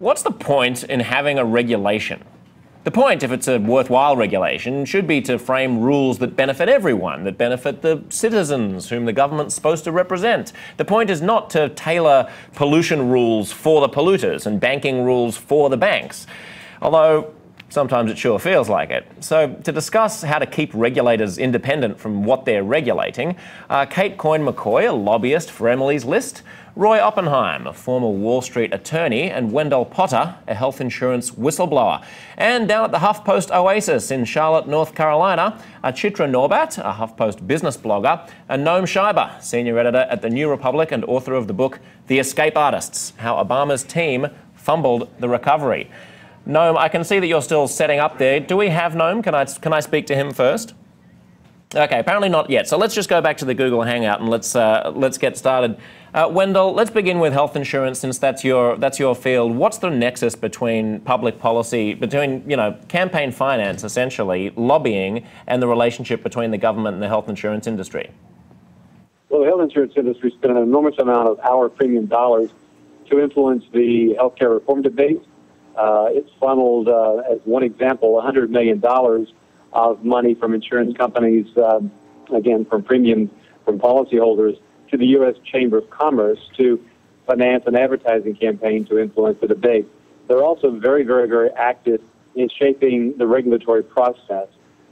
What's the point in having a regulation? The point, if it's a worthwhile regulation, should be to frame rules that benefit everyone, that benefit the citizens whom the government's supposed to represent. The point is not to tailor pollution rules for the polluters and banking rules for the banks, although sometimes it sure feels like it. So to discuss how to keep regulators independent from what they're regulating, Kate Coyne-McCoy, a lobbyist for Emily's List, Roy Oppenheim, a former Wall Street attorney, and Wendell Potter, a health insurance whistleblower. And down at the HuffPost Oasis in Charlotte, North Carolina, Chitra Norbat, a HuffPost business blogger, and Noam Scheiber, senior editor at The New Republic and author of the book The Escape Artists, How Obama's Team Fumbled the Recovery. Noam, I can see that you're still setting up there. Do we have Noam? Can I speak to him first? Okay, apparently not yet. So let's just go back to the Google Hangout and let's get started. Wendell, let's begin with health insurance, since that's your field. What's the nexus between public policy, between campaign finance, essentially lobbying, and the relationship between the government and the health insurance industry? Well, the health insurance industry spent an enormous amount of our premium dollars to influence the healthcare reform debate. It's funneled, as one example, $100 million of money from insurance companies, again, from premium from policyholders, to the U.S. Chamber of Commerce to finance an advertising campaign to influence the debate. They're also very, very, very active in shaping the regulatory process.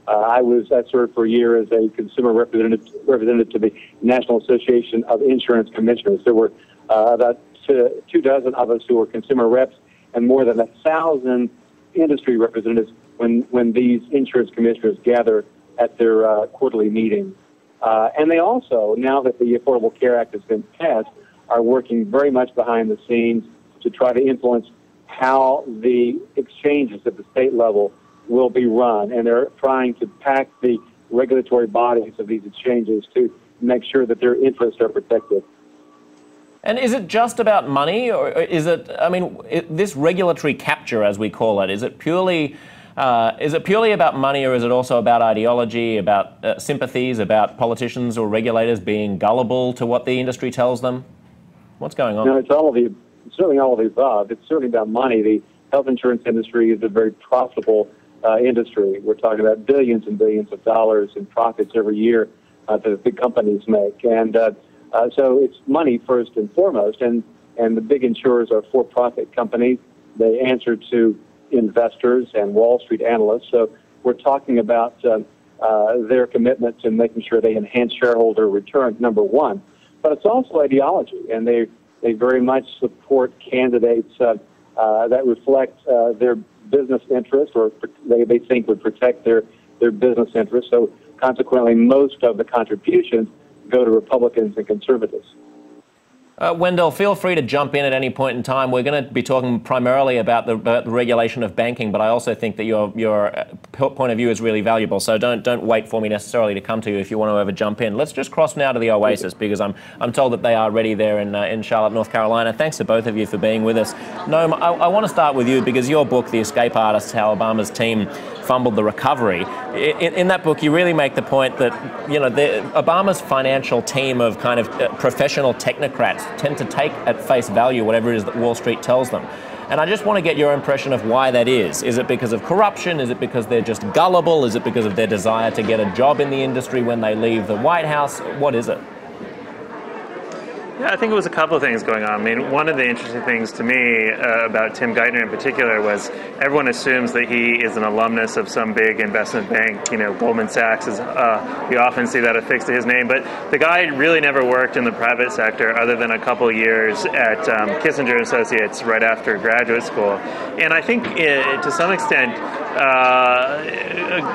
I served for a year as a consumer representative to the National Association of Insurance Commissioners. There were about 24 of us who were consumer reps, and more than 1,000 industry representatives when these insurance commissioners gather at their quarterly meetings. And they also, now that the Affordable Care Act has been passed, are working very much behind the scenes to try to influence how the exchanges at the state level will be run. And they're trying to pack the regulatory bodies of these exchanges to make sure that their interests are protected. And is it just about money, or is it, this regulatory capture, as we call it, is it purely about money, or is it also about ideology, about sympathies, about politicians or regulators being gullible to what the industry tells them? What's going on? No, it's certainly all of the above. It's certainly about money. The health insurance industry is a very profitable industry. We're talking about billions and billions of dollars in profits every year that the big companies make. And so it's money first and foremost. And the big insurers are for-profit companies. They answer to investors and Wall Street analysts. So we're talking about their commitment to making sure they enhance shareholder returns, number one. But it's also ideology, and they very much support candidates that reflect their business interests, or they think would protect their business interests. So consequently, most of the contributions go to Republicans and conservatives. Wendell, feel free to jump in at any point in time. We're going to be talking primarily about the regulation of banking, but I also think that your point of view is really valuable. So don't wait for me necessarily to come to you if you want to ever jump in. Let's just cross now to the Oasis, because I'm told that they are ready there in Charlotte, North Carolina. Thanks to both of you for being with us. Noam, I want to start with you, because your book, The Escape Artists, How Obama's Team Fumbled the Recovery. In that book, you really make the point that Obama's financial team of kind of professional technocrats tend to take at face value whatever it is that Wall Street tells them. And I just want to get your impression of why that is. Is it because of corruption? Is it because they're just gullible? Is it because of their desire to get a job in the industry when they leave the White House? What is it? Yeah, I think it was a couple of things going on. I mean, one of the interesting things to me about Tim Geithner in particular was everyone assumes that he is an alumnus of some big investment bank. Goldman Sachs is, we often see that affixed to his name, but the guy really never worked in the private sector other than a couple of years at Kissinger Associates right after graduate school. And I think to some extent,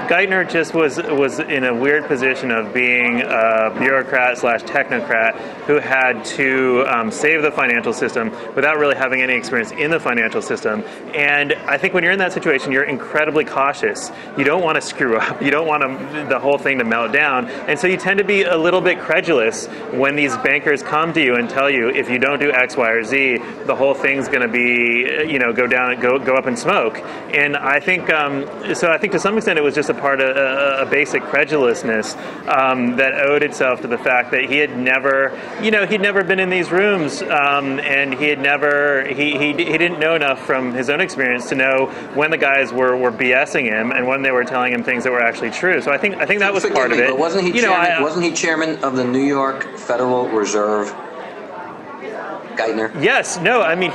Geithner just was in a weird position of being a bureaucrat / technocrat who had to save the financial system without really having any experience in the financial system. And I think when you're in that situation, you're incredibly cautious. You don't want to screw up. You don't want the whole thing to melt down. And so you tend to be a little bit credulous when these bankers come to you and tell you, if you don't do X, Y, or Z, the whole thing's going to be, go up in smoke. And I think so I think to some extent it was just a part of a basic credulousness that owed itself to the fact that he had never, he'd never been in these rooms, and he didn't know enough from his own experience to know when the guys were BSing him and when they were telling him things that were actually true. So I think that was part of it. But wasn't he chairman of the New York Federal Reserve? Geithner? Yes. No. I mean,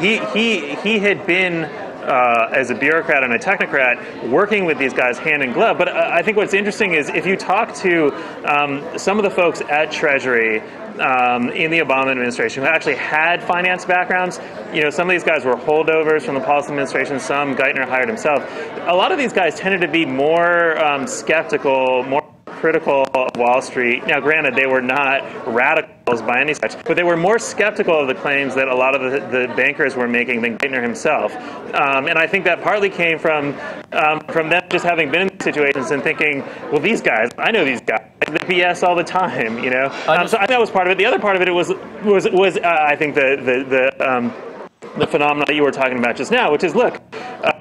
he had been as a bureaucrat and a technocrat working with these guys hand in glove. But I think what's interesting is if you talk to some of the folks at Treasury in the Obama administration who actually had finance backgrounds, some of these guys were holdovers from the Paulson administration. Some Geithner hired himself. A lot of these guys tended to be more skeptical, more critical of Wall Street. Now, granted, they were not radicals by any such, but they were more skeptical of the claims that a lot of the bankers were making than Geithner himself. And I think that partly came from them just having been in these situations and thinking, well, these guys, I know these guys, they BS all the time, So I think that was part of it. The other part of it was I think the phenomenon that you were talking about just now, which is, look,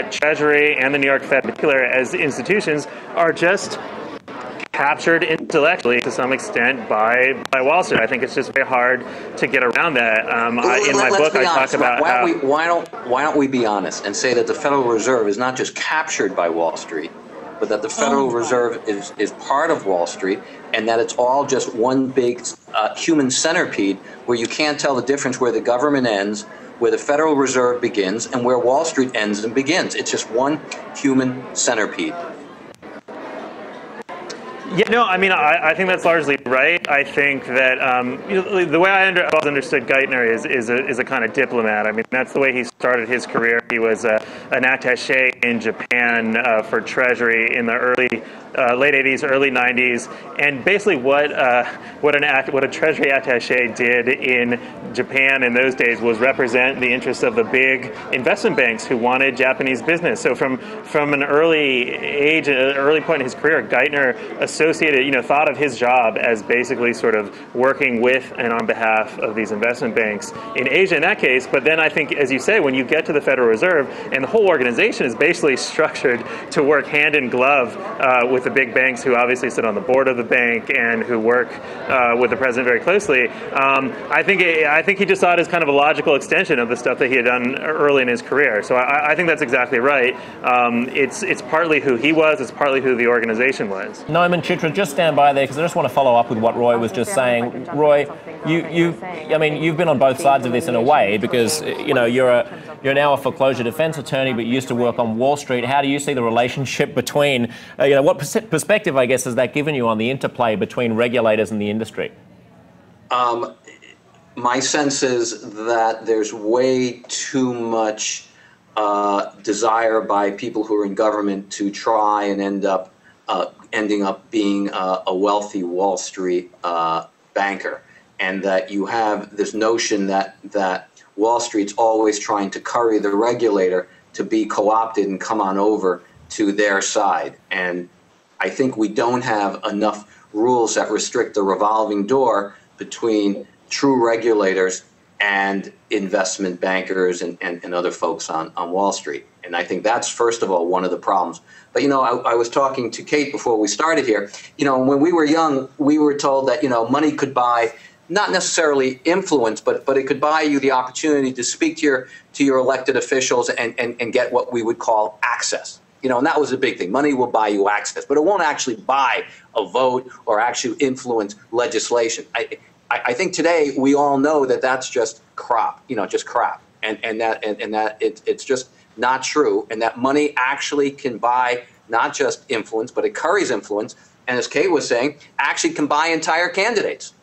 Treasury and the New York Fed in particular as institutions are just captured intellectually to some extent by Wall Street. I think it's just very hard to get around that. In my book, I talk about why don't we be honest and say that the Federal Reserve is not just captured by Wall Street, but that the Federal Reserve is part of Wall Street, and that it's all just one big human centipede where you can't tell the difference where the government ends, where the Federal Reserve begins, and where Wall Street ends and begins. It's just one human centipede. Yeah, no, I mean, I think that's largely right. I think that the way I always understood Geithner is a kind of diplomat. I mean, that's the way he started his career. He was an attaché in Japan for Treasury in the late 80s, early 90s, and basically what a Treasury attaché did in Japan in those days was represent the interests of the big investment banks who wanted Japanese business. So from an early age, an early point in his career, Geithner thought of his job as basically sort of working with and on behalf of these investment banks in Asia in that case. But then I think, as you say, when you get to the Federal Reserve, and the whole organization is basically structured to work hand in glove with the big banks who obviously sit on the board of the bank and who work with the president very closely. I think he just saw it as kind of a logical extension of the stuff that he had done early in his career. So I think that's exactly right. It's partly who he was. It's partly who the organization was. Noman Chitra, just stand by there because I just want to follow up with what Roy was just saying. Roy, you've been on both sides of this in a way because you're now a foreclosure defense attorney, but you used to work on Wall Street. How do you see the relationship between, what perspective, I guess, has that given you on the interplay between regulators and the industry? My sense is that there's way too much desire by people who are in government to try and ending up being a wealthy Wall Street banker, and that you have this notion that Wall Street's always trying to curry the regulator to be co-opted and come on over to their side. And I think we don't have enough rules that restrict the revolving door between true regulators and investment bankers and other folks on Wall Street. And I think that's, first of all, one of the problems. But, I was talking to Kate before we started here. When we were young, we were told that, money could buy not necessarily influence, but it could buy you the opportunity to speak to your elected officials and get what we would call access. And that was a big thing. Money will buy you access, but it won't actually buy a vote or actually influence legislation. I think today we all know that that's just crap, just crap, and that it's just not true, and that money actually can buy not just influence, but it curries influence, and as Kate was saying, actually can buy entire candidates.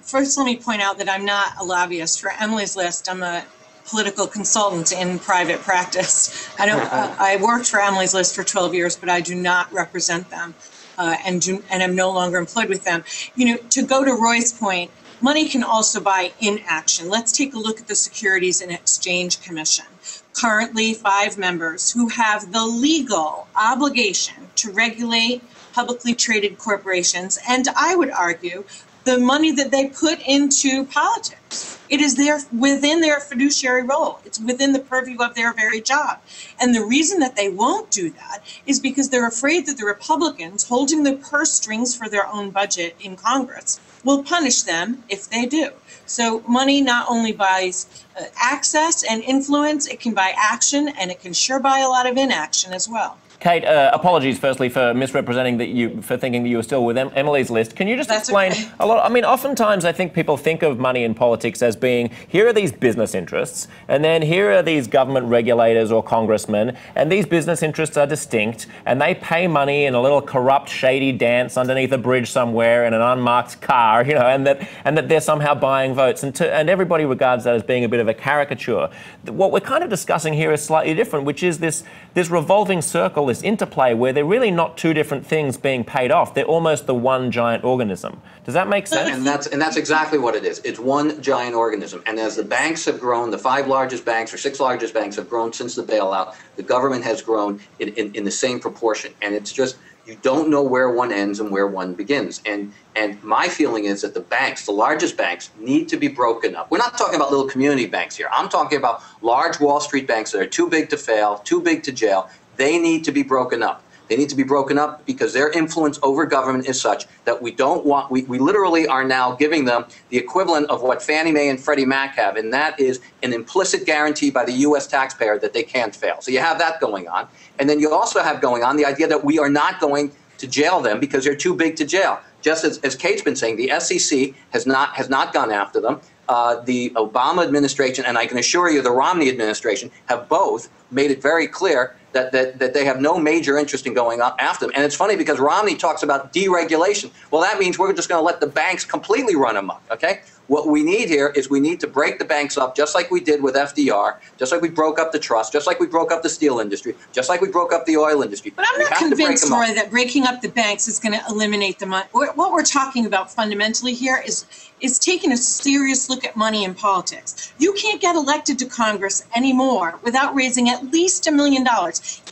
First, let me point out that I'm not a lobbyist for Emily's List. I'm a political consultant in private practice. I worked for Emily's List for 12 years, but I do not represent them, and I'm no longer employed with them. To go to Roy's point, money can also buy inaction. Let's take a look at the Securities and Exchange Commission. Currently, 5 members who have the legal obligation to regulate publicly traded corporations, and I would argue the money that they put into politics It is within their fiduciary role. It's within the purview of their very job. And the reason that they won't do that is because they're afraid that the Republicans holding the purse strings for their own budget in Congress will punish them if they do. So money not only buys access and influence, it can buy action, and it can sure buy a lot of inaction as well. Kate, apologies firstly for misrepresenting for thinking that you were still with Emily's list. Can you just explain a lot? I mean, oftentimes I think people think of money in politics as being, here are these business interests, and then here are these government regulators or congressmen, and these business interests are distinct, and they pay money in a little corrupt, shady dance underneath a bridge somewhere in an unmarked car, you know, and that they're somehow buying votes, and everybody regards that as being a bit of a caricature. What we're kind of discussing here is slightly different, which is this revolving circle, this interplay where they're really not two different things being paid off. They're almost the one giant organism. Does that make sense? And that's exactly what it is. It's one giant organism. And as the banks have grown, the 5 largest banks or 6 largest banks have grown since the bailout, the government has grown in the same proportion. And it's just, you don't know where one ends and where one begins. And my feeling is that the banks, the largest banks, need to be broken up. We're not talking about little community banks here. I'm talking about large Wall Street banks that are too big to fail, too big to jail. They need to be broken up. They need to be broken up because their influence over government is such that we don't want, we literally are now giving them the equivalent of what Fannie Mae and Freddie Mac have, and that is an implicit guarantee by the U.S. taxpayer that they can't fail. So you have that going on. And then you also have going on the idea that we are not going to jail them because they're too big to jail. Just as Kate's been saying, the SEC has not gone after them. The Obama administration, and I can assure you the Romney administration, have both made it very clear that they have no major interest in going after them. And it's funny because Romney talks about deregulation. Well, that means we're just going to let the banks completely run amok, okay? What we need here is we need to break the banks up just like we did with FDR, just like we broke up the trust, just like we broke up the steel industry, just like we broke up the oil industry. But I'm not convinced, Roy, that breaking up the banks is going to eliminate the money. What we're talking about fundamentally here is taking a serious look at money in politics. You can't get elected to Congress anymore without raising at least $1 million.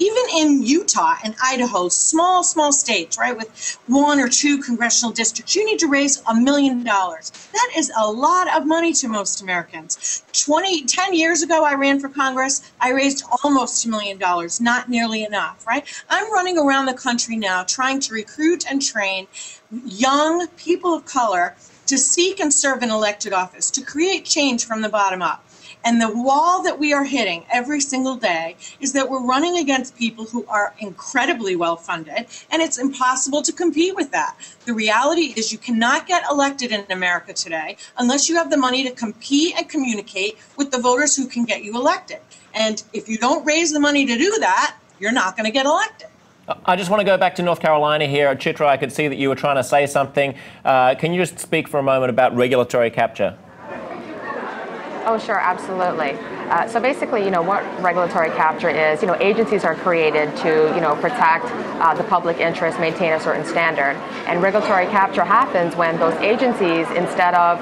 Even in Utah and Idaho, small states, right, with 1 or 2 congressional districts, you need to raise $1 million. That is a lot of money to most Americans. 10 years ago, I ran for Congress. I raised almost $2 million, not nearly enough, right? I'm running around the country now trying to recruit and train young people of color to seek and serve in elected office, to create change from the bottom up. And the wall that we are hitting every single day is that we're running against people who are incredibly well funded, and it's impossible to compete with that. The reality is you cannot get elected in America today unless you have the money to compete and communicate with the voters who can get you elected. And if you don't raise the money to do that, you're not going to get elected. I just want to go back to North Carolina here. Chitra, I could see that you were trying to say something. Can you just speak for a moment about regulatory capture? Oh, sure, absolutely. So basically, what regulatory capture is, agencies are created to, protect the public interest, maintain a certain standard. And regulatory capture happens when those agencies, instead of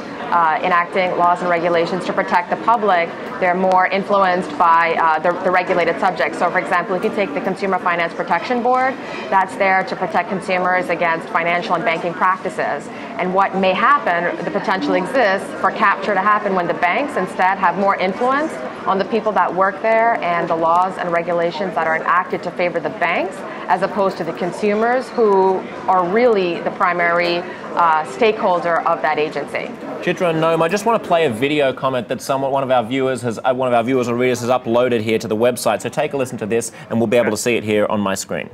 enacting laws and regulations to protect the public, they're more influenced by the regulated subjects. So, for example, if you take the Consumer Finance Protection Board, that's there to protect consumers against financial and banking practices. And what may happen, the potential exists for capture to happen when the banks instead have more influence on the people that work there and the laws and regulations that are enacted to favor the banks, as opposed to the consumers who are really the primary stakeholder of that agency. Chitra and Noam, I just want to play a video comment that one of our viewers or readers has uploaded here to the website. So take a listen to this, and we'll be able to see it here on my screen.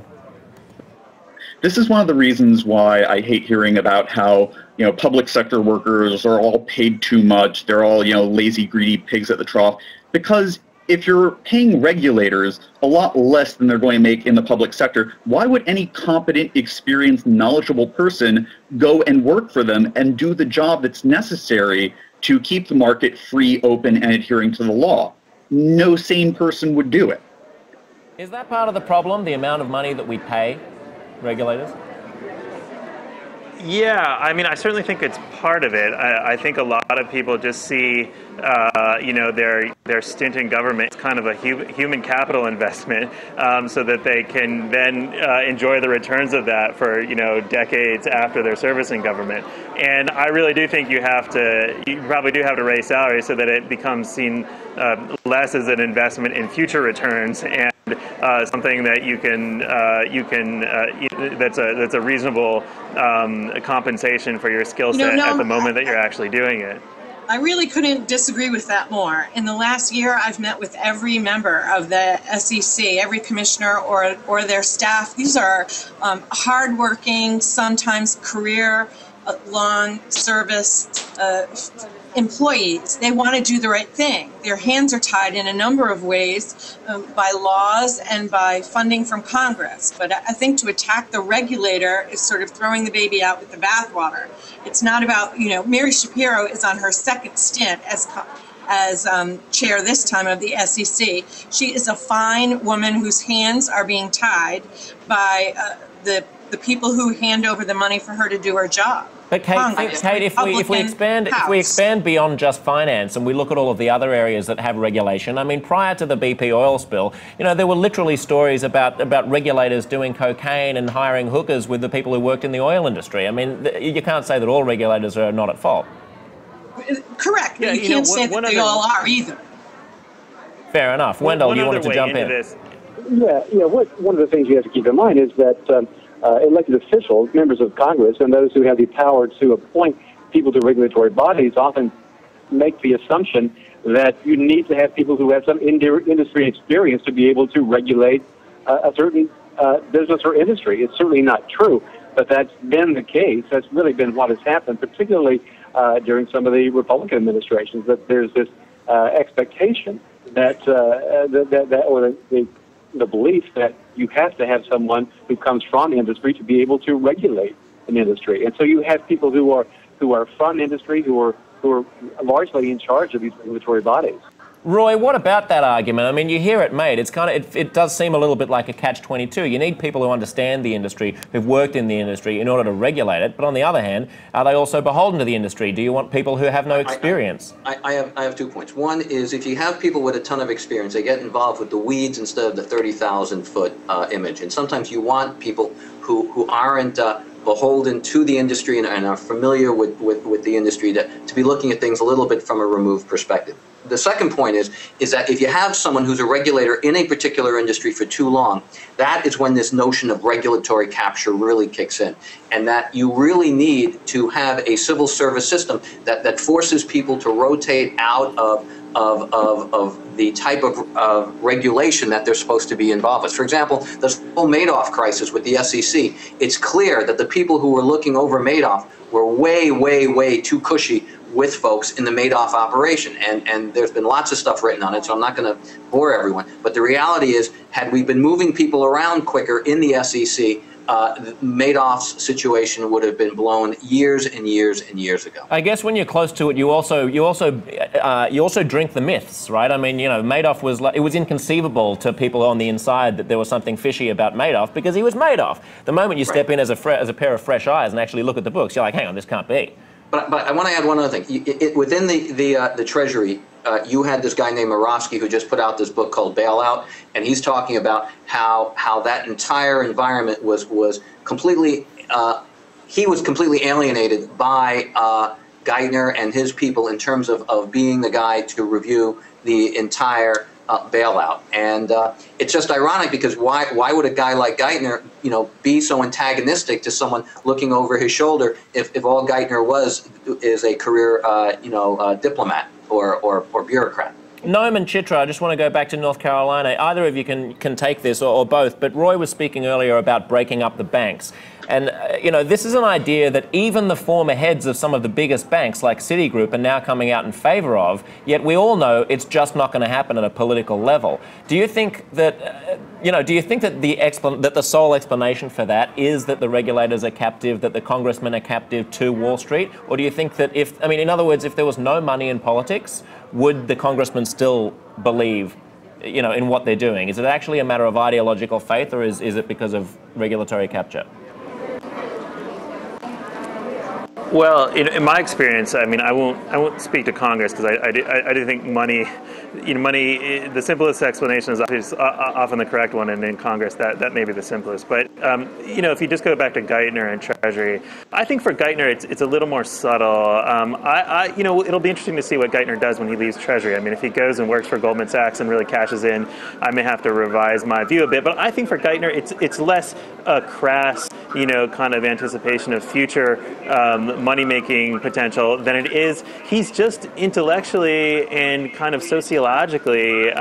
This is one of the reasons why I hate hearing about how, public sector workers are all paid too much. They're all, lazy, greedy pigs at the trough. Because if you're paying regulators a lot less than they're going to make in the public sector, why would any competent, experienced, knowledgeable person go and work for them and do the job that's necessary to keep the market free, open, and adhering to the law? No sane person would do it. Is that part of the problem, the amount of money that we pay regulators? Yeah, I mean, I certainly think it's part of it. I think a lot of people just see, their stint in government as kind of a human capital investment, so that they can then enjoy the returns of that for, decades after their service in government. And I really do think you probably do have to raise salaries so that it becomes seen less as an investment in future returns and something that that's a reasonable compensation for your skill set at the moment that you're actually doing it. I really couldn't disagree with that more. In the last year, I've met with every member of the SEC, every commissioner or their staff. These are hardworking, sometimes career-long service employees. They want to do the right thing. Their hands are tied in a number of ways by laws and by funding from Congress. But I think to attack the regulator is sort of throwing the baby out with the bathwater. It's not about, Mary Shapiro is on her second stint as chair this time of the SEC. She is a fine woman whose hands are being tied by the people who hand over the money for her to do her job. But Kate, if we expand beyond just finance and we look at all of the other areas that have regulation, I mean, prior to the BP oil spill, there were literally stories about regulators doing cocaine and hiring hookers with the people who worked in the oil industry. I mean, you can't say that all regulators are not at fault. Correct. Yeah, you can't say that they all are either. Fair enough. Wendell, you wanted to jump in. Yeah. One of the things you have to keep in mind is that elected officials, members of Congress, and those who have the power to appoint people to regulatory bodies often make the assumption that you need to have people who have some industry experience to be able to regulate a certain business or industry. It's certainly not true, but that's been the case. That's really been what has happened, particularly during some of the Republican administrations, that there's this expectation that the belief that you have to have someone who comes from industry to be able to regulate an industry. And so you have people who are from industry who are largely in charge of these regulatory bodies. Roy, what about that argument? I mean, you hear it made. It's it does seem a little bit like a catch-22. You need people who understand the industry, who've worked in the industry in order to regulate it. But on the other hand, are they also beholden to the industry? Do you want people who have no experience? I have 2 points. One is if you have people with a ton of experience, they get involved with the weeds instead of the 30,000-foot image. And sometimes you want people who aren't beholden to the industry and are familiar with the industry to be looking at things a little bit from a removed perspective. The second point is that if you have someone who's a regulator in a particular industry for too long, that is when this notion of regulatory capture really kicks in, and that you really need to have a civil service system that forces people to rotate out of the type of regulation that they're supposed to be involved with. For example, the whole Madoff crisis with the SEC, it's clear that the people who were looking over Madoff were way, way, way too cushy with folks in the Madoff operation. And there's been lots of stuff written on it, so I'm not going to bore everyone. But the reality is, had we been moving people around quicker in the SEC, Madoff's situation would have been blown years and years and years ago. I guess when you're close to it, you also drink the myths, right? I mean, Madoff was it was inconceivable to people on the inside that there was something fishy about Madoff because he was Madoff. The moment you step in as a pair of fresh eyes and actually look at the books, you're like, hang on, this can't be. But I want to add one other thing. Within the Treasury, you had this guy named Moravsky who just put out this book called Bailout, and he's talking about how that entire environment was completely he was completely alienated by Geithner and his people in terms of being the guy to review the entire bailout. And it's just ironic because why would a guy like Geithner, be so antagonistic to someone looking over his shoulder if all Geithner is a career, diplomat or bureaucrat? Noam and Chitra, I just want to go back to North Carolina. Either of you can take this or both, but Roy was speaking earlier about breaking up the banks. And, this is an idea that even the former heads of some of the biggest banks like Citigroup are now coming out in favor of, yet we all know it's just not going to happen at a political level. Do you think that, that the sole explanation for that is that the regulators are captive, that the congressmen are captive to Wall Street? Or do you think that in other words, if there was no money in politics, would the congressmen still believe in what they're doing? Is it actually a matter of ideological faith, or is it because of regulatory capture? Well, in my experience, I mean, I won't speak to Congress because I do think money, the simplest explanation is often the correct one, and in Congress that may be the simplest. But if you just go back to Geithner and Treasury, I think for Geithner it's a little more subtle. It'll be interesting to see what Geithner does when he leaves Treasury. I mean, if he goes and works for Goldman Sachs and really cashes in, I may have to revise my view a bit. But I think for Geithner, it's less a crass, kind of anticipation of future money-making potential than it is. He's just intellectually and kind of sociologically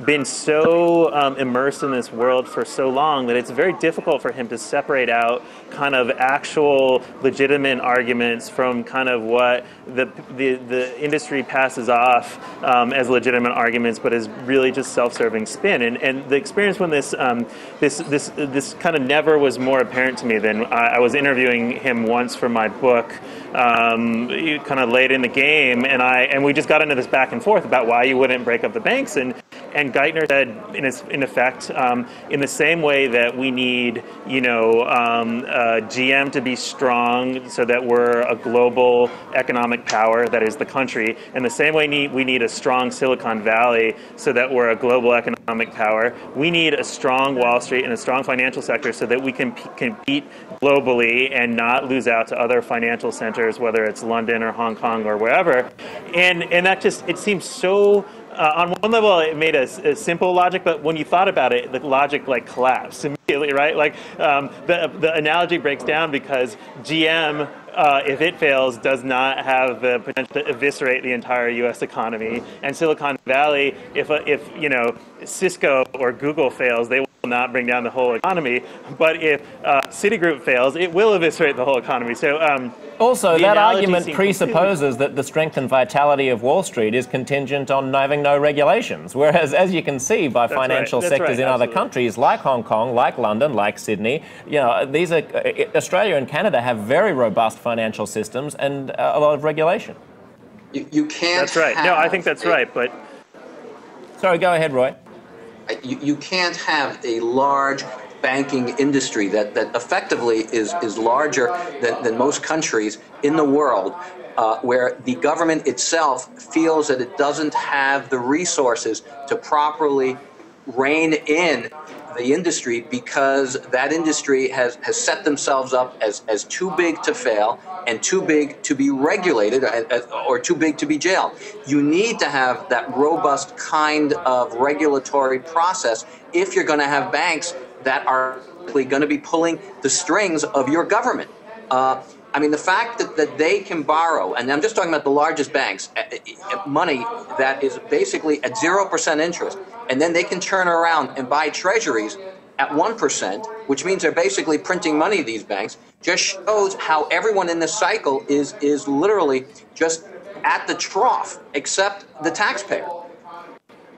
been so immersed in this world for so long that it's very difficult for him to separate out kind of actual legitimate arguments from kind of what the industry passes off as legitimate arguments, but is really just self-serving spin. And the experience when this kind of never was more apparent to me than I was interviewing him once for my book, kind of late in the game, and we just got into this back and forth about why you wouldn't break up the banks, and Geithner said, in effect, in the same way that we need, GM to be strong so that we're a global economic power, that is the country, in the same way we need a strong Silicon Valley so that we're a global economic power, we need a strong Wall Street and a strong financial sector so that we can compete globally and not lose out to other financial centers, whether it's London or Hong Kong or wherever. And that just, it seems so, on one level it made a simple logic, but when you thought about it, the logic collapsed immediately, right? The analogy breaks down because GM, if it fails, does not have the potential to eviscerate the entire U.S. economy. And Silicon Valley, if Cisco or Google fails, they will not bring down the whole economy. But if Citigroup fails, it will eviscerate the whole economy. So also, that argument presupposes that the strength and vitality of Wall Street is contingent on having no regulations. Whereas, as you can see, by financial sectors in other countries like Hong Kong, like London, like Sydney, these are Australia and Canada have very robust financial systems and a lot of regulation. You can't. That's right. No, I think that's right. But sorry, go ahead, Roy. You can't have a large banking industry that effectively is larger than most countries in the world, where the government itself feels that it doesn't have the resources to properly rein in the industry because that industry has set themselves up as too big to fail and too big to be regulated or too big to be jailed. You need to have that robust kind of regulatory process if you're going to have banks that are going to be pulling the strings of your government. I mean, the fact that they can borrow, and I'm just talking about the largest banks, money that is basically at 0% interest, and then they can turn around and buy treasuries at 1%, which means they're basically printing money, these banks, just shows how everyone in this cycle is literally just at the trough, except the taxpayer.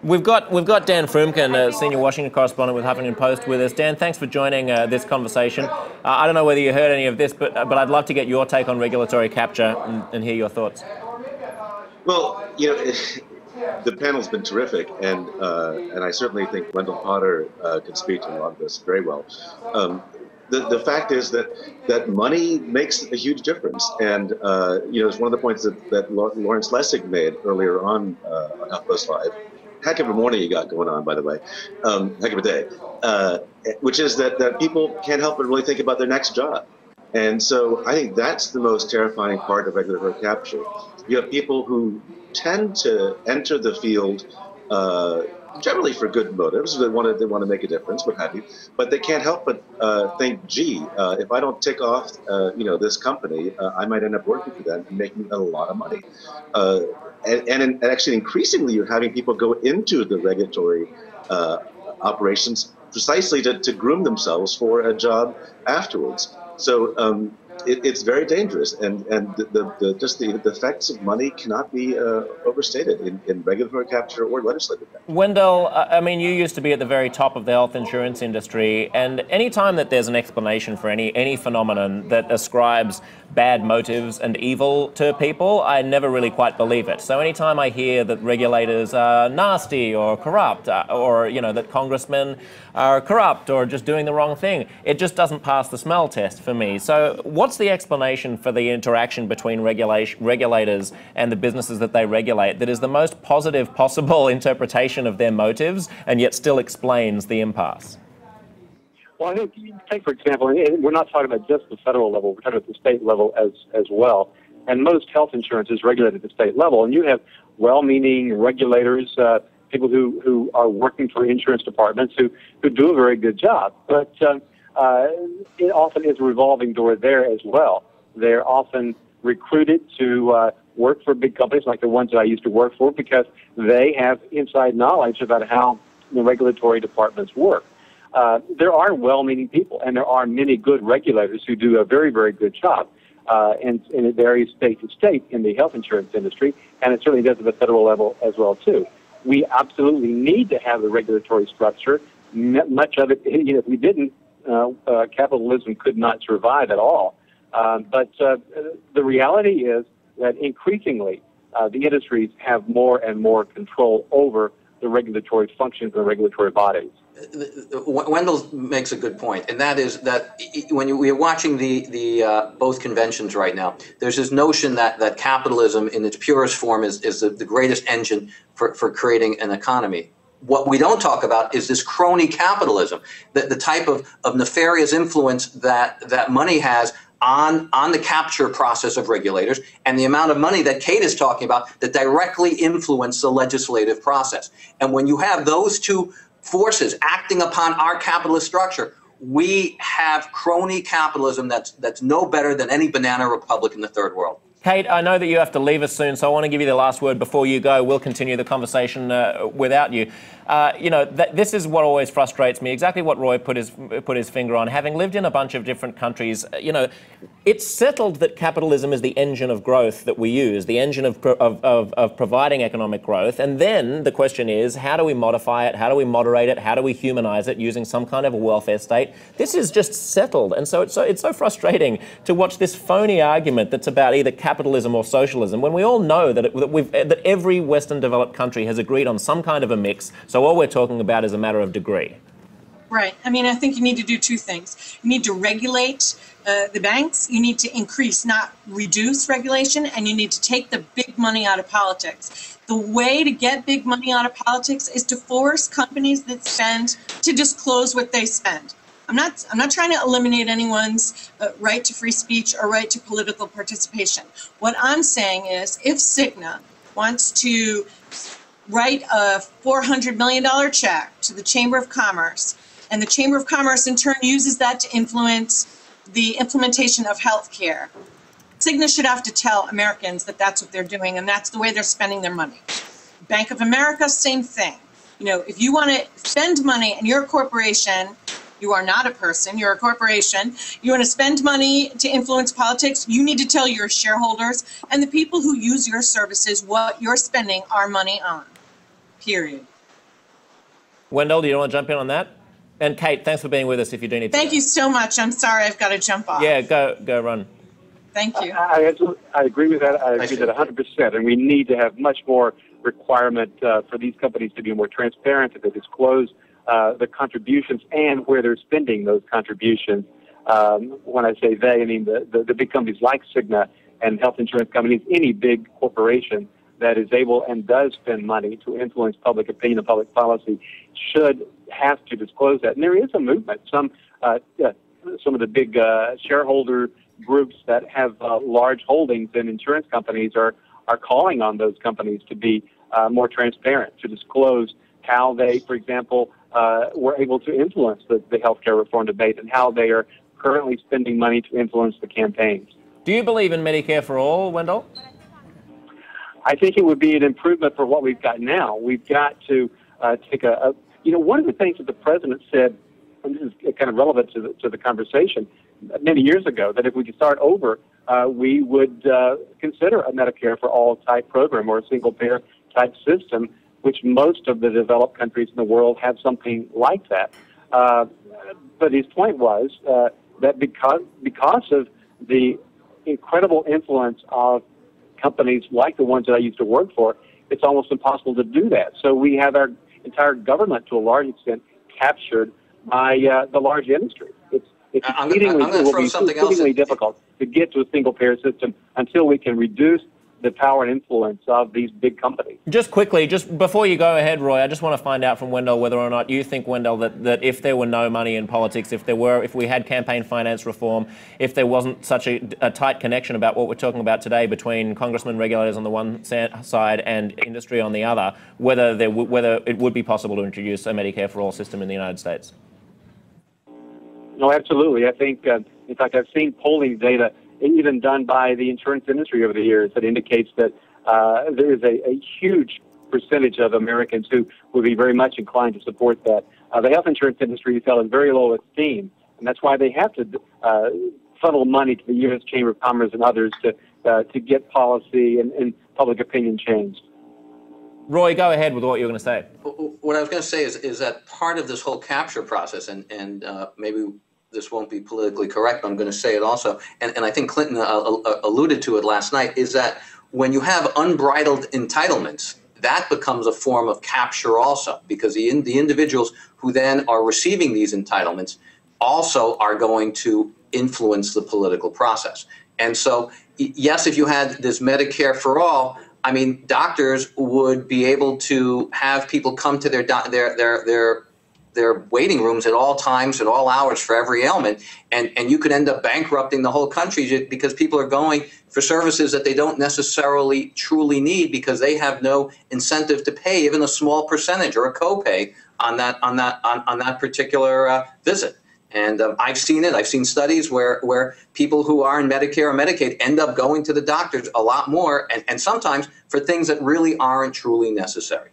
We've got Dan Frumkin, senior Washington correspondent with Huffington Post, with us. Dan, thanks for joining this conversation. I don't know whether you heard any of this, but I'd love to get your take on regulatory capture and hear your thoughts. Well, the panel's been terrific, and I certainly think Wendell Potter can speak to a lot of this very well. The fact is that money makes a huge difference, and it's one of the points that Lawrence Lessig made earlier on HuffPost Live. Heck of a morning you got going on, by the way. Heck of a day. Which is that people can't help but really think about their next job. And so I think that's the most terrifying part of regulatory capture. You have people who tend to enter the field generally for good motives. They want to make a difference, what have you. But they can't help but think, gee, if I don't tick off, this company, I might end up working for them and making a lot of money. And actually, increasingly, you're having people go into the regulatory operations precisely to groom themselves for a job afterwards. So it's very dangerous, and the effects of money cannot be overstated in regulatory capture or legislative capture. Wendell, I mean, you used to be at the very top of the health insurance industry, and any time that there's an explanation for any phenomenon that ascribes bad motives and evil to people, I never really quite believe it. So anytime I hear that regulators are nasty or corrupt, or, you know, that congressmen are corrupt or just doing the wrong thing, it just doesn't pass the smell test for me. So what's the explanation for the interaction between regulators and the businesses that they regulate that is the most positive possible interpretation of their motives and yet still explains the impasse? Well, I think, take for example, and we're not talking about just the federal level, we're talking about the state level as well. And most health insurance is regulated at the state level. And you have well-meaning regulators, people who are working for insurance departments who do a very good job. But it often is a revolving door there as well. They're often recruited to work for big companies like the ones that I used to work for because they have inside knowledge about how the regulatory departments work. There are well-meaning people, and there are many good regulators who do a very, very good job, and it varies state to state in the health insurance industry, and it certainly does at the federal level as well, too. We absolutely need to have the regulatory structure. Much of it, you know, if we didn't, capitalism could not survive at all. But the reality is that increasingly the industries have more and more control over the regulatory functions of the regulatory bodies. Wendell makes a good point, and that is that when we are watching the both conventions right now, there's this notion that capitalism in its purest form is the greatest engine for creating an economy. What we don't talk about is this crony capitalism, the type of nefarious influence that money has on the capture process of regulators, and the amount of money that Kate is talking about that directly influence the legislative process. And when you have those two forces acting upon our capitalist structure, we have crony capitalism that's no better than any banana republic in the third world. Kate, I know that you have to leave us soon, so I want to give you the last word before you go. We'll continue the conversation without you. You know, this is what always frustrates me, exactly what Roy put his finger on. Having lived in a bunch of different countries, you know, it's settled that capitalism is the engine of growth that we use, the engine of providing economic growth. And then the question is, how do we modify it? How do we moderate it? How do we humanize it using some kind of a welfare state? This is just settled. And so it's so frustrating to watch this phony argument that's about either capitalism or socialism when we all know that every Western developed country has agreed on some kind of a mix. So all we're talking about is a matter of degree. Right. I mean, I think you need to do two things. You need to regulate the banks. You need to increase, not reduce regulation, and you need to take the big money out of politics. The way to get big money out of politics is to force companies that spend to disclose what they spend. I'm not trying to eliminate anyone's right to free speech or right to political participation. What I'm saying is, if Cigna wants to write a $400 million check to the Chamber of Commerce, and the Chamber of Commerce in turn uses that to influence the implementation of health care, Cigna should have to tell Americans that that's what they're doing and that's the way they're spending their money. Bank of America, same thing. You know, if you want to spend money and you're a corporation, you are not a person, you're a corporation, you want to spend money to influence politics, you need to tell your shareholders and the people who use your services what you're spending our money on, period. Wendell, do you want to jump in on that? And Kate, thanks for being with us if you do need to. Thank you so much. I'm sorry I've got to jump off. Yeah, go run. Thank you. I agree with that. I agree with that 100%. And we need to have much more requirement for these companies to be more transparent, that they disclose the contributions and where they're spending those contributions. When I say they, I mean the big companies like Cigna and health insurance companies, any big corporation that is able and does spend money to influence public opinion and public policy should have to disclose that. And there is a movement. Some of the big shareholder groups that have large holdings in insurance companies are calling on those companies to be more transparent, to disclose how they, for example, were able to influence the healthcare reform debate and how they are currently spending money to influence the campaigns. Do you believe in Medicare for all, Wendell? I think it would be an improvement for what we've got now. We've got to take one of the things that the president said, and this is kind of relevant to the conversation, many years ago, that if we could start over, we would consider a Medicare for all type program or a single payer type system, which most of the developed countries in the world have something like that. But his point was that because of the incredible influence of companies like the ones that I used to work for, it's almost impossible to do that. So we have our entire government, to a large extent, captured by the large industry. It will be exceedingly difficult to get to a single-payer system until we can reduce the power and influence of these big companies. Just quickly, just before you go ahead, Roy, I just want to find out from Wendell whether or not you think, Wendell, that if there were no money in politics, if we had campaign finance reform, if there wasn't such a tight connection about what we're talking about today between congressmen, regulators on the one side and industry on the other, whether it would be possible to introduce a Medicare for all system in the United States. No, absolutely. I think, in fact, I've seen polling data even done by the insurance industry over the years that indicates that there is a huge percentage of Americans who would be very much inclined to support that. The health insurance industry is held in very low esteem, and that's why they have to funnel money to the U.S. Chamber of Commerce and others to get policy and public opinion changed. Roy, go ahead with what you were going to say. What I was going to say is that part of this whole capture process, and maybe this won't be politically correct, but I'm going to say it also, and I think Clinton alluded to it last night, is that when you have unbridled entitlements, that becomes a form of capture also, because the individuals who then are receiving these entitlements also are going to influence the political process. And so, yes, if you had this Medicare for all, I mean, doctors would be able to have people come to their waiting rooms at all times, at all hours for every ailment, and you could end up bankrupting the whole country because people are going for services that they don't necessarily truly need because they have no incentive to pay even a small percentage or a copay on that particular visit. And I've seen it. I've seen studies where people who are in Medicare or Medicaid end up going to the doctors a lot more, and sometimes for things that really aren't truly necessary.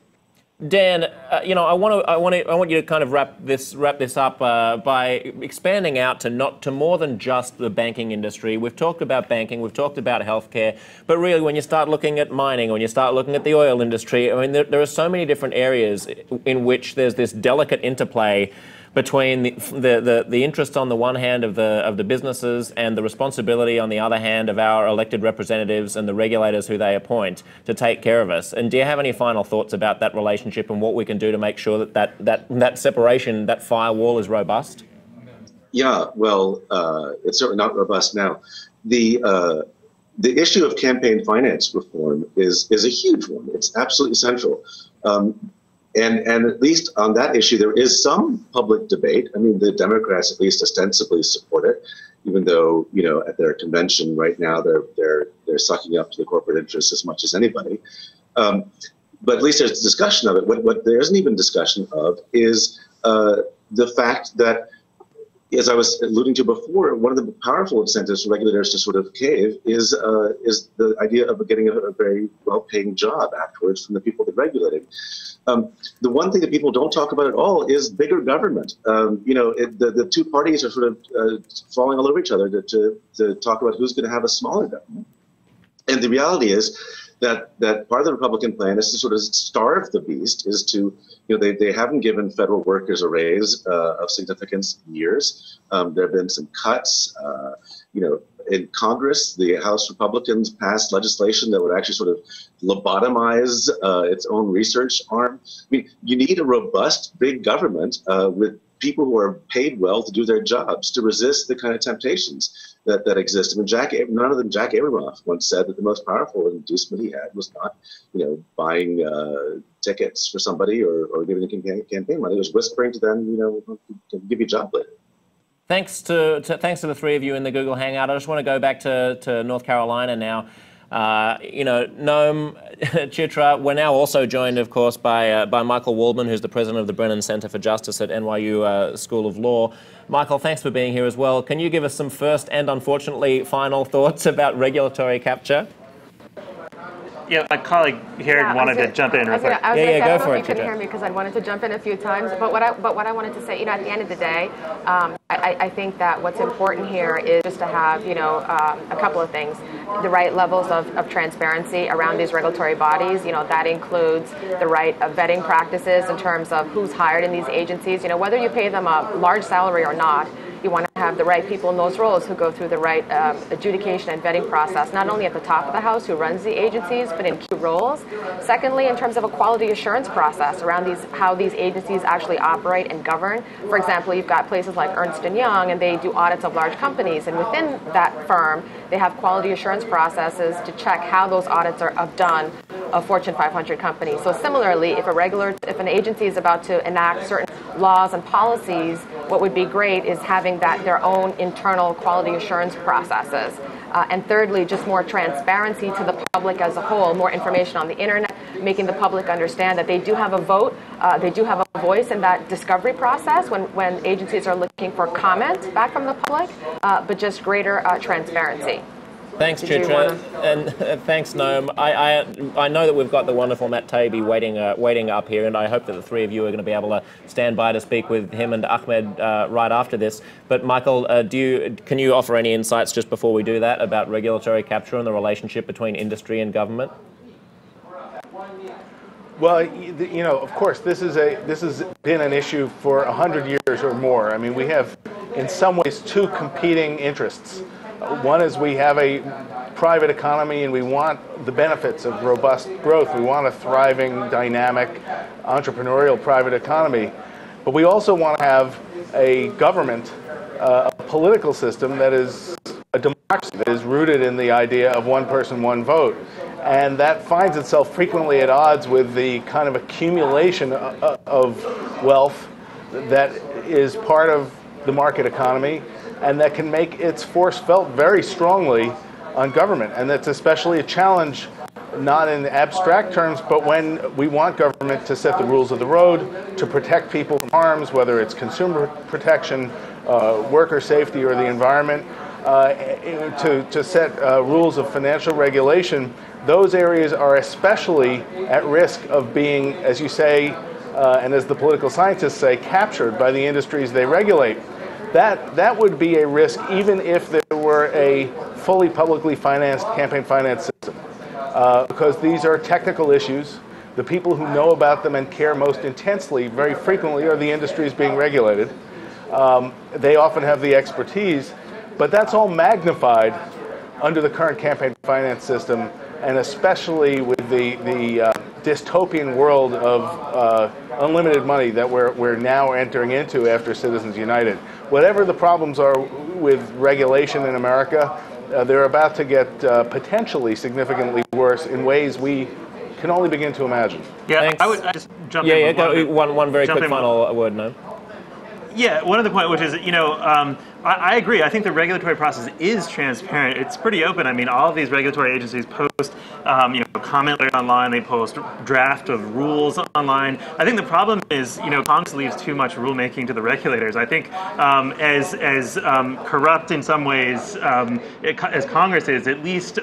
Dan, I want you to kind of wrap this up by expanding out to more than just the banking industry. We've talked about banking, we've talked about healthcare, but really when you start looking at mining, when you start looking at the oil industry, I mean, there are so many different areas in which there's this delicate interplay between the interest on the one hand of the businesses and the responsibility on the other hand of our elected representatives and the regulators who they appoint to take care of us. And do you have any final thoughts about that relationship and what we can do to make sure that separation, that firewall, is robust? Yeah, well, it's certainly not robust now. The issue of campaign finance reform is a huge one. It's absolutely central. And at least on that issue, there is some public debate. I mean, the Democrats at least ostensibly support it, even though, at their convention right now, they're sucking up to the corporate interests as much as anybody. But at least there's discussion of it. What there isn't even discussion of is the fact that, as I was alluding to before, one of the powerful incentives for regulators to sort of cave is the idea of getting a very well-paying job afterwards from the people they're regulating. The one thing that people don't talk about at all is bigger government. The two parties are sort of falling all over each other to talk about who's going to have a smaller government. And the reality is that part of the Republican plan is to sort of starve the beast, is to, they haven't given federal workers a raise of significance in years. There have been some cuts. In Congress, the House Republicans passed legislation that would actually sort of lobotomize its own research arm. I mean, you need a robust, big government with people who are paid well to do their jobs to resist the kind of temptations that exist. I mean, Jack Abramoff once said that the most powerful inducement he had was not, buying tickets for somebody or giving them campaign money. It was whispering to them, we'll give you a job later. Thanks to the three of you in the Google Hangout. I just want to go back to North Carolina now. Noam, Chitra, we're now also joined, of course, by Michael Waldman, who's the president of the Brennan Center for Justice at NYU School of Law. Michael, thanks for being here as well. Can you give us some first and, unfortunately, final thoughts about regulatory capture? Yeah, my colleague here wanted to jump in real quick. I don't know if you can hear me because I wanted to jump in a few times. But what I wanted to say, at the end of the day, I think that what's important here is just to have, a couple of things. The right levels of transparency around these regulatory bodies. That includes the right of vetting practices in terms of who's hired in these agencies. Whether you pay them a large salary or not, You want to have the right people in those roles who go through the right adjudication and vetting process, not only at the top of the house who runs the agencies, but in key roles. Secondly, in terms of a quality assurance process around how these agencies actually operate and govern. For example, you've got places like Ernst & Young, and they do audits of large companies, and within that firm, they have quality assurance processes to check how those audits are done of Fortune 500 companies. So similarly, if an agency is about to enact certain laws and policies, what would be great is having their own internal quality assurance processes. And thirdly, just more transparency to the public as a whole, more information on the internet, making the public understand that they do have a vote, they do have a voice in that discovery process when agencies are looking for comment back from the public, but just greater transparency. Thanks, Chitra, and thanks, Noam. I know that we've got the wonderful Matt Taibbi waiting up here, and I hope that the three of you are going to be able to stand by to speak with him and Ahmed right after this. But Michael, can you offer any insights just before we do that about regulatory capture and the relationship between industry and government? Well, of course, this has been an issue for 100 years or more. I mean, we have, in some ways, two competing interests. One is we have a private economy and we want the benefits of robust growth. We want a thriving, dynamic, entrepreneurial private economy. But we also want to have a government, a political system that is a democracy, that is rooted in the idea of one person, one vote. And that finds itself frequently at odds with the kind of accumulation of wealth that is part of the market economy and that can make its force felt very strongly on government. And that's especially a challenge, not in abstract terms, but when we want government to set the rules of the road, to protect people from harms, whether it's consumer protection, worker safety, or the environment, to set rules of financial regulation. Those areas are especially at risk of being, as you say, and as the political scientists say, captured by the industries they regulate. That would be a risk even if there were a fully publicly financed campaign finance system, because these are technical issues. The people who know about them and care most intensely very frequently are the industries being regulated. They often have the expertise, but that's all magnified under the current campaign finance system, and especially with the dystopian world of unlimited money that we're now entering into after Citizens United. Whatever the problems are with regulation in America, they're about to get potentially significantly worse in ways we can only begin to imagine. Yeah, thanks. I would just jump in. One very quick final word, no? Yeah, one other point, which is, I agree. I think the regulatory process is transparent. It's pretty open. I mean, all of these regulatory agencies post, comment letters online. They post draft of rules online. I think the problem is, Congress leaves too much rulemaking to the regulators. I think as corrupt in some ways as Congress is, at least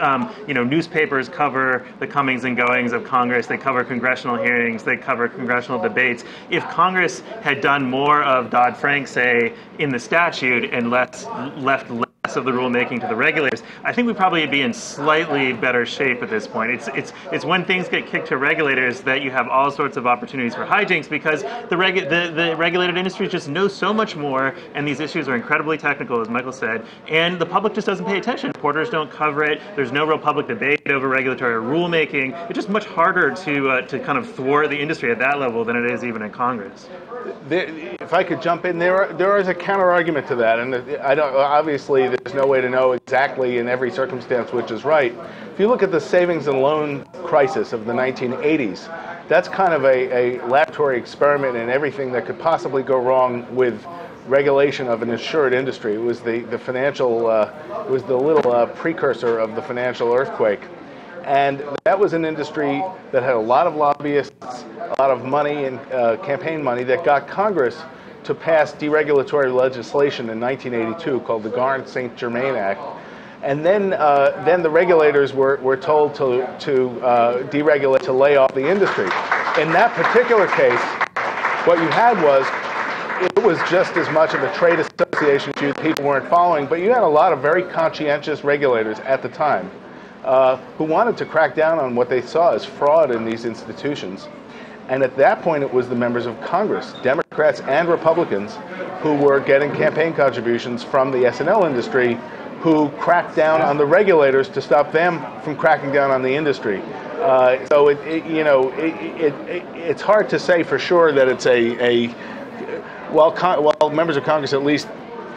newspapers cover the comings and goings of Congress. They cover congressional hearings. They cover congressional debates. If Congress had done more of Dodd-Frank, say, in the statute and left less of the rulemaking to the regulators, I think we'd probably be in slightly better shape at this point. It's when things get kicked to regulators that you have all sorts of opportunities for hijinks, because the regulated industry just knows so much more, and these issues are incredibly technical, as Michael said, and the public just doesn't pay attention. Reporters don't cover it. There's no real public debate over regulatory rulemaking. It's just much harder to kind of thwart the industry at that level than it is even in Congress. If I could jump in, there is a counter argument to that, and obviously there's no way to know exactly in every circumstance which is right. If you look at the savings and loan crisis of the 1980s, that's kind of a laboratory experiment in everything that could possibly go wrong with regulation of an insured industry. It was the financial, it was the little precursor of the financial earthquake. And that was an industry that had a lot of lobbyists, a lot of money and campaign money that got Congress to pass deregulatory legislation in 1982 called the Garn-St. Germain Act. And then the regulators were told to deregulate, to lay off the industry. In that particular case, what you had was, it was just as much of a trade association issue that people weren't following, but you had a lot of very conscientious regulators at the time who wanted to crack down on what they saw as fraud in these institutions. And at that point, it was the members of Congress, Democrats and Republicans, who were getting campaign contributions from the S&L industry, who cracked down on the regulators to stop them from cracking down on the industry. So it's hard to say for sure that it's while members of Congress at least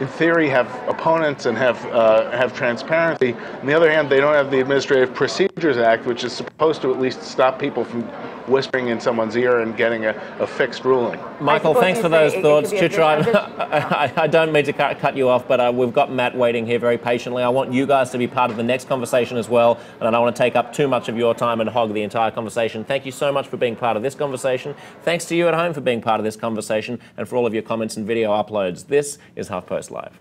in theory have opponents and have transparency. On the other hand, they don't have the Administrative Procedures Act, which is supposed to at least stop people from whispering in someone's ear and getting a fixed ruling. Michael, thanks for those thoughts. Chitra, I don't mean to cut you off, but we've got Matt waiting here very patiently. I want you guys to be part of the next conversation as well, and I don't want to take up too much of your time and hog the entire conversation. Thank you so much for being part of this conversation. Thanks to you at home for being part of this conversation and for all of your comments and video uploads. This is HuffPost Live.